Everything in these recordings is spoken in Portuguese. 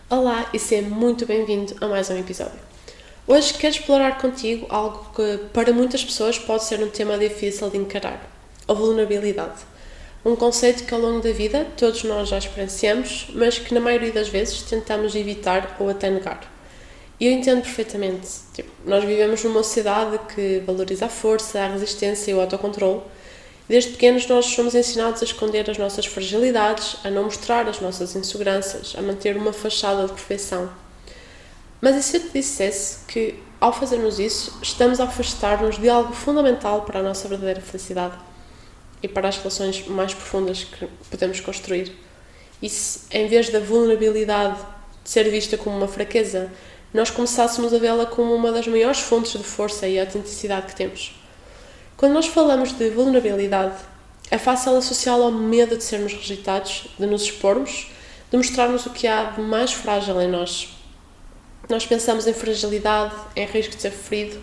Olá e seja muito bem-vindo a mais um episódio. Hoje quero explorar contigo algo que para muitas pessoas pode ser um tema difícil de encarar, a vulnerabilidade. Um conceito que ao longo da vida todos nós já experienciamos, mas que na maioria das vezes tentamos evitar ou até negar. E eu entendo perfeitamente. Nós vivemos numa sociedade que valoriza a força, a resistência e o autocontrole. Desde pequenos nós somos ensinados a esconder as nossas fragilidades, a não mostrar as nossas inseguranças, a manter uma fachada de perfeição. Mas e se eu te dissesse que, ao fazermos isso, estamos a afastar-nos de algo fundamental para a nossa verdadeira felicidade e para as relações mais profundas que podemos construir? E se, em vez da vulnerabilidade de ser vista como uma fraqueza, nós começássemos a vê-la como uma das maiores fontes de força e autenticidade que temos? Quando nós falamos de vulnerabilidade, é fácil associá-la ao medo de sermos rejeitados, de nos expormos, de mostrarmos o que há de mais frágil em nós. Nós pensamos em fragilidade, em risco de ser ferido,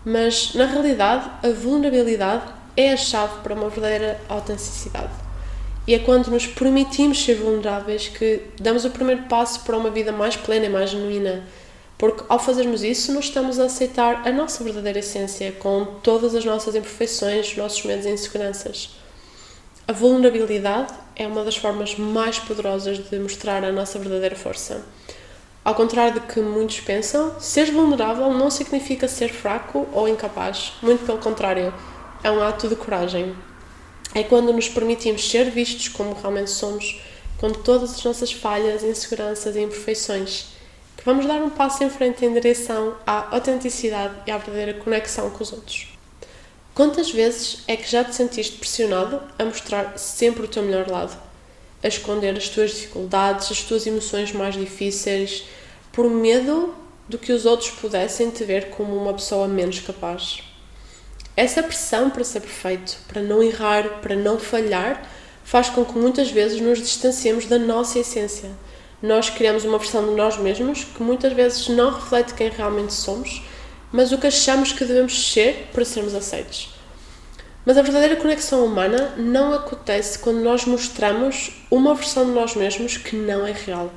mas, na realidade, a vulnerabilidade é a chave para uma verdadeira autenticidade. E é quando nos permitimos ser vulneráveis que damos o primeiro passo para uma vida mais plena e mais genuína. Porque ao fazermos isso, nós estamos a aceitar a nossa verdadeira essência, com todas as nossas imperfeições, nossos medos e inseguranças. A vulnerabilidade é uma das formas mais poderosas de mostrar a nossa verdadeira força. Ao contrário do que muitos pensam, ser vulnerável não significa ser fraco ou incapaz. Muito pelo contrário, é um ato de coragem. É quando nos permitimos ser vistos como realmente somos, com todas as nossas falhas, inseguranças e imperfeições, que vamos dar um passo em frente em direção à autenticidade e à verdadeira conexão com os outros. Quantas vezes é que já te sentiste pressionado a mostrar sempre o teu melhor lado? A esconder as tuas dificuldades, as tuas emoções mais difíceis, por medo de que os outros pudessem te ver como uma pessoa menos capaz? Essa pressão para ser perfeito, para não errar, para não falhar, faz com que muitas vezes nos distanciemos da nossa essência. Nós criamos uma versão de nós mesmos que muitas vezes não reflete quem realmente somos, mas o que achamos que devemos ser para sermos aceitos. Mas a verdadeira conexão humana não acontece quando nós mostramos uma versão de nós mesmos que não é real.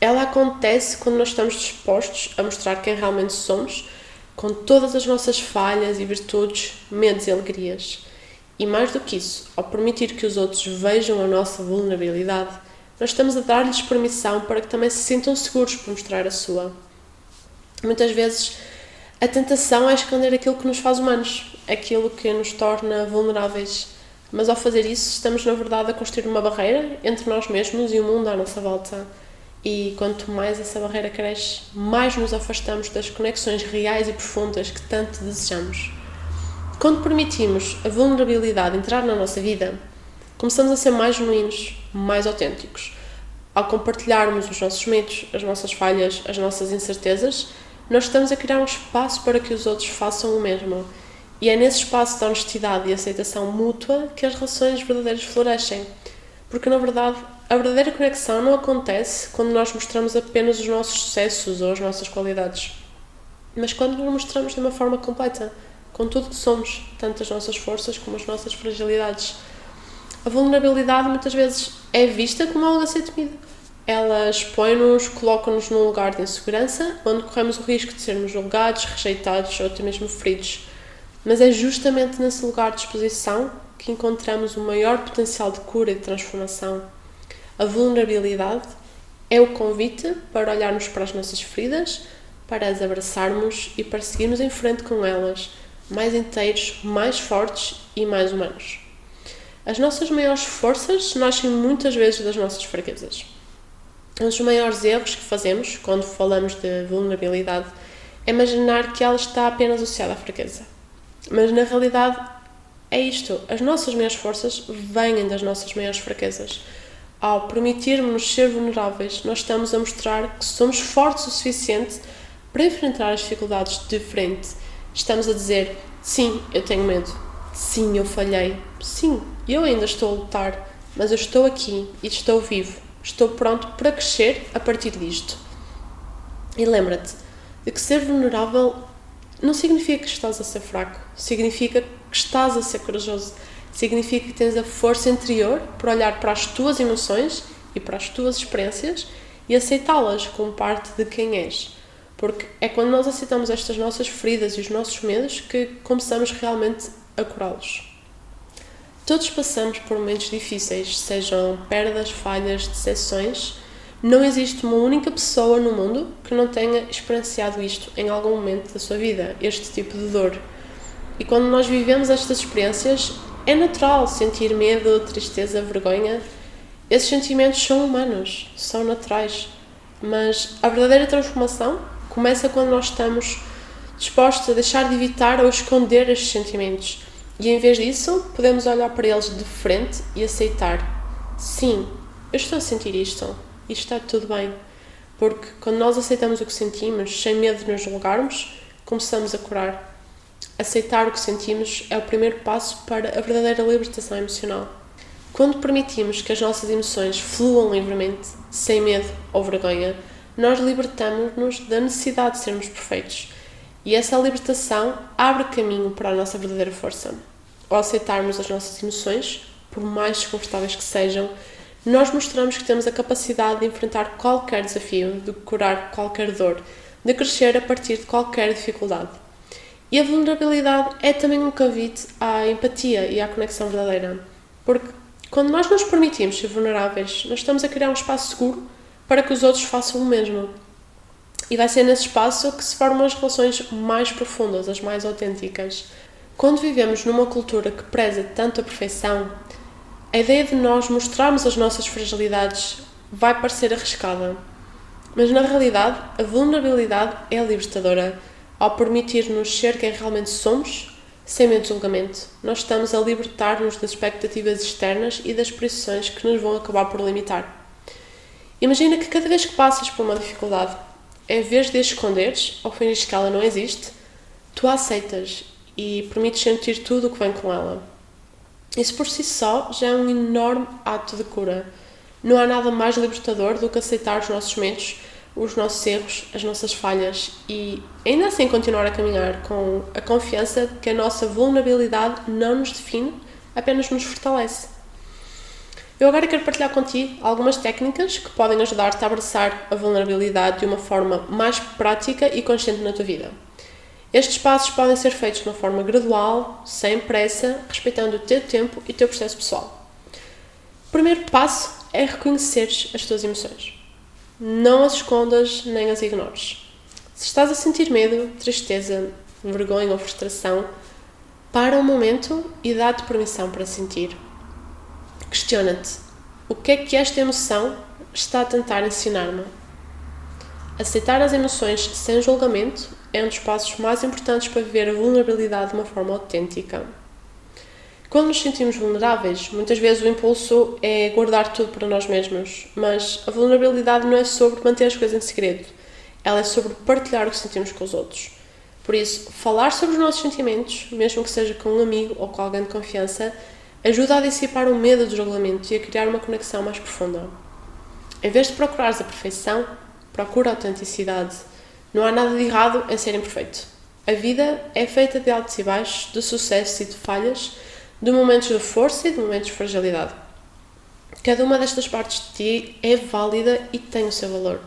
Ela acontece quando nós estamos dispostos a mostrar quem realmente somos, com todas as nossas falhas e virtudes, medos e alegrias. E mais do que isso, ao permitir que os outros vejam a nossa vulnerabilidade, nós estamos a dar-lhes permissão para que também se sintam seguros para mostrar a sua. Muitas vezes, a tentação é esconder aquilo que nos faz humanos, aquilo que nos torna vulneráveis. Mas ao fazer isso, estamos na verdade a construir uma barreira entre nós mesmos e o mundo à nossa volta. E quanto mais essa barreira cresce, mais nos afastamos das conexões reais e profundas que tanto desejamos. Quando permitimos a vulnerabilidade entrar na nossa vida, começamos a ser mais genuínos, mais autênticos. Ao compartilharmos os nossos medos, as nossas falhas, as nossas incertezas, nós estamos a criar um espaço para que os outros façam o mesmo. E é nesse espaço de honestidade e aceitação mútua que as relações verdadeiras florescem. Porque, na verdade, a verdadeira conexão não acontece quando nós mostramos apenas os nossos sucessos ou as nossas qualidades, mas quando nos mostramos de uma forma completa, com tudo que somos, tanto as nossas forças como as nossas fragilidades. A vulnerabilidade muitas vezes é vista como algo a ser temido. Ela expõe-nos, coloca-nos num lugar de insegurança, onde corremos o risco de sermos julgados, rejeitados ou até mesmo feridos. Mas é justamente nesse lugar de exposição que encontramos o maior potencial de cura e de transformação. A vulnerabilidade é o convite para olharmos para as nossas feridas, para as abraçarmos e para seguirmos em frente com elas, mais inteiros, mais fortes e mais humanos. As nossas maiores forças nascem muitas vezes das nossas fraquezas. Um dos maiores erros que fazemos quando falamos de vulnerabilidade é imaginar que ela está apenas associada à fraqueza. Mas na realidade é isto, as nossas maiores forças vêm das nossas maiores fraquezas. Ao permitirmos ser vulneráveis, nós estamos a mostrar que somos fortes o suficiente para enfrentar as dificuldades de frente. Estamos a dizer, sim, eu tenho medo, sim, eu falhei, sim, eu ainda estou a lutar, mas eu estou aqui e estou vivo, estou pronto para crescer a partir disto. E lembra-te de que ser vulnerável não significa que estás a ser fraco, significa que estás a ser corajoso, significa que tens a força interior para olhar para as tuas emoções e para as tuas experiências e aceitá-las como parte de quem és. Porque é quando nós aceitamos estas nossas feridas e os nossos medos que começamos realmente a curá-los. Todos passamos por momentos difíceis, sejam perdas, falhas, decepções. Não existe uma única pessoa no mundo que não tenha experienciado isto em algum momento da sua vida, este tipo de dor. E quando nós vivemos estas experiências, é natural sentir medo, tristeza, vergonha. Esses sentimentos são humanos, são naturais. Mas a verdadeira transformação começa quando nós estamos dispostos a deixar de evitar ou esconder estes sentimentos. E em vez disso, podemos olhar para eles de frente e aceitar. Sim, eu estou a sentir isto. E está tudo bem. Porque quando nós aceitamos o que sentimos, sem medo de nos julgarmos, começamos a curar. Aceitar o que sentimos é o primeiro passo para a verdadeira libertação emocional. Quando permitimos que as nossas emoções fluam livremente, sem medo ou vergonha, nós libertamos-nos da necessidade de sermos perfeitos. E essa libertação abre caminho para a nossa verdadeira força. Ao aceitarmos as nossas emoções, por mais desconfortáveis que sejam, nós mostramos que temos a capacidade de enfrentar qualquer desafio, de curar qualquer dor, de crescer a partir de qualquer dificuldade. E a vulnerabilidade é também um convite à empatia e à conexão verdadeira. Porque quando nós nos permitimos ser vulneráveis, nós estamos a criar um espaço seguro para que os outros façam o mesmo. E vai ser nesse espaço que se formam as relações mais profundas, as mais autênticas. Quando vivemos numa cultura que preza tanto a perfeição, a ideia de nós mostrarmos as nossas fragilidades vai parecer arriscada. Mas na realidade, a vulnerabilidade é libertadora. Ao permitir-nos ser quem realmente somos, sem medo de julgamento, nós estamos a libertar-nos das expectativas externas e das pressões que nos vão acabar por limitar. Imagina que cada vez que passas por uma dificuldade, em vez de a esconderes ou fingires que ela não existe, tu a aceitas e permites sentir tudo o que vem com ela. Isso por si só já é um enorme ato de cura. Não há nada mais libertador do que aceitar os nossos medos, os nossos erros, as nossas falhas e ainda assim continuar a caminhar com a confiança de que a nossa vulnerabilidade não nos define, apenas nos fortalece. Eu agora quero partilhar contigo algumas técnicas que podem ajudar-te a abraçar a vulnerabilidade de uma forma mais prática e consciente na tua vida. Estes passos podem ser feitos de uma forma gradual, sem pressa, respeitando o teu tempo e o teu processo pessoal. O primeiro passo é reconheceres as tuas emoções. Não as escondas nem as ignores. Se estás a sentir medo, tristeza, vergonha ou frustração, para um momento e dá-te permissão para sentir. Questiona-te, o que é que esta emoção está a tentar ensinar-me? Aceitar as emoções sem julgamento é um dos passos mais importantes para viver a vulnerabilidade de uma forma autêntica. Quando nos sentimos vulneráveis, muitas vezes o impulso é guardar tudo para nós mesmos, mas a vulnerabilidade não é sobre manter as coisas em segredo, ela é sobre partilhar o que sentimos com os outros. Por isso, falar sobre os nossos sentimentos, mesmo que seja com um amigo ou com alguém de confiança, ajuda a dissipar o medo do julgamento e a criar uma conexão mais profunda. Em vez de procurares a perfeição, procura a autenticidade. Não há nada de errado em ser imperfeito. A vida é feita de altos e baixos, de sucessos e de falhas, de momentos de força e de momentos de fragilidade. Cada uma destas partes de ti é válida e tem o seu valor.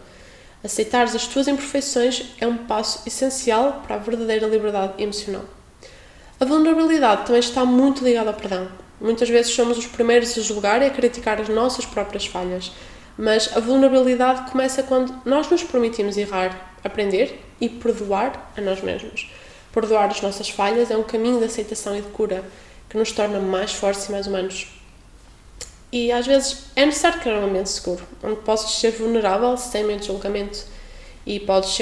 Aceitares as tuas imperfeições é um passo essencial para a verdadeira liberdade emocional. A vulnerabilidade também está muito ligada ao perdão. Muitas vezes somos os primeiros a julgar e a criticar as nossas próprias falhas, mas a vulnerabilidade começa quando nós nos permitimos errar, aprender e perdoar a nós mesmos. Perdoar as nossas falhas é um caminho de aceitação e de cura que nos torna mais fortes e mais humanos. E às vezes é necessário criar um ambiente seguro, onde possas ser vulnerável sem medo de julgamento. E podes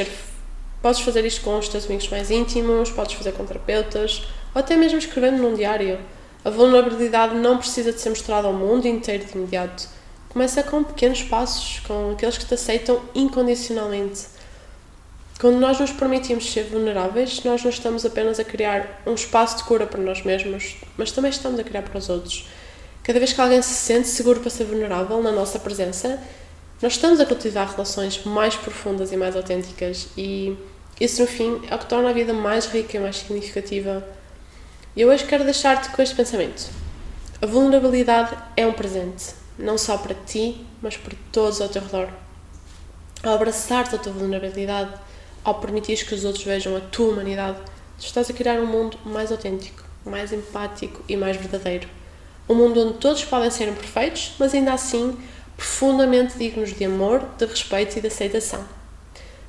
fazer isto com os teus amigos mais íntimos, podes fazer com terapeutas, ou até mesmo escrevendo num diário. A vulnerabilidade não precisa de ser mostrada ao mundo inteiro de imediato. Começa com pequenos passos, com aqueles que te aceitam incondicionalmente. Quando nós nos permitimos ser vulneráveis, nós não estamos apenas a criar um espaço de cura para nós mesmos, mas também estamos a criar para os outros. Cada vez que alguém se sente seguro para ser vulnerável na nossa presença, nós estamos a cultivar relações mais profundas e mais autênticas e isso, no fim, é o que torna a vida mais rica e mais significativa. E eu hoje quero deixar-te com este pensamento. A vulnerabilidade é um presente, não só para ti, mas para todos ao teu redor. ao abraçar-te a tua vulnerabilidade, ao permitir que os outros vejam a tua humanidade, tu estás a criar um mundo mais autêntico, mais empático e mais verdadeiro. Um mundo onde todos podem ser imperfeitos, mas ainda assim profundamente dignos de amor, de respeito e de aceitação.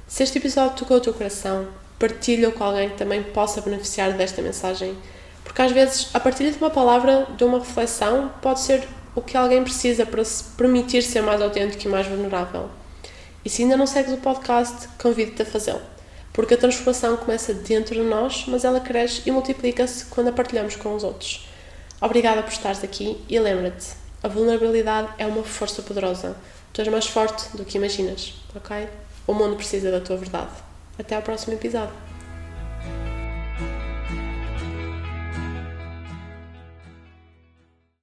Se este episódio tocou o teu coração, partilha-o com alguém que também possa beneficiar desta mensagem, porque às vezes a partilha de uma palavra, de uma reflexão, pode ser o que alguém precisa para se permitir ser mais autêntico e mais vulnerável. E se ainda não segues o podcast, convido-te a fazê-lo, porque a transformação começa dentro de nós, mas ela cresce e multiplica-se quando a partilhamos com os outros. Obrigada por estares aqui e lembra-te, a vulnerabilidade é uma força poderosa. Tu és mais forte do que imaginas, ok? O mundo precisa da tua verdade. Até ao próximo episódio.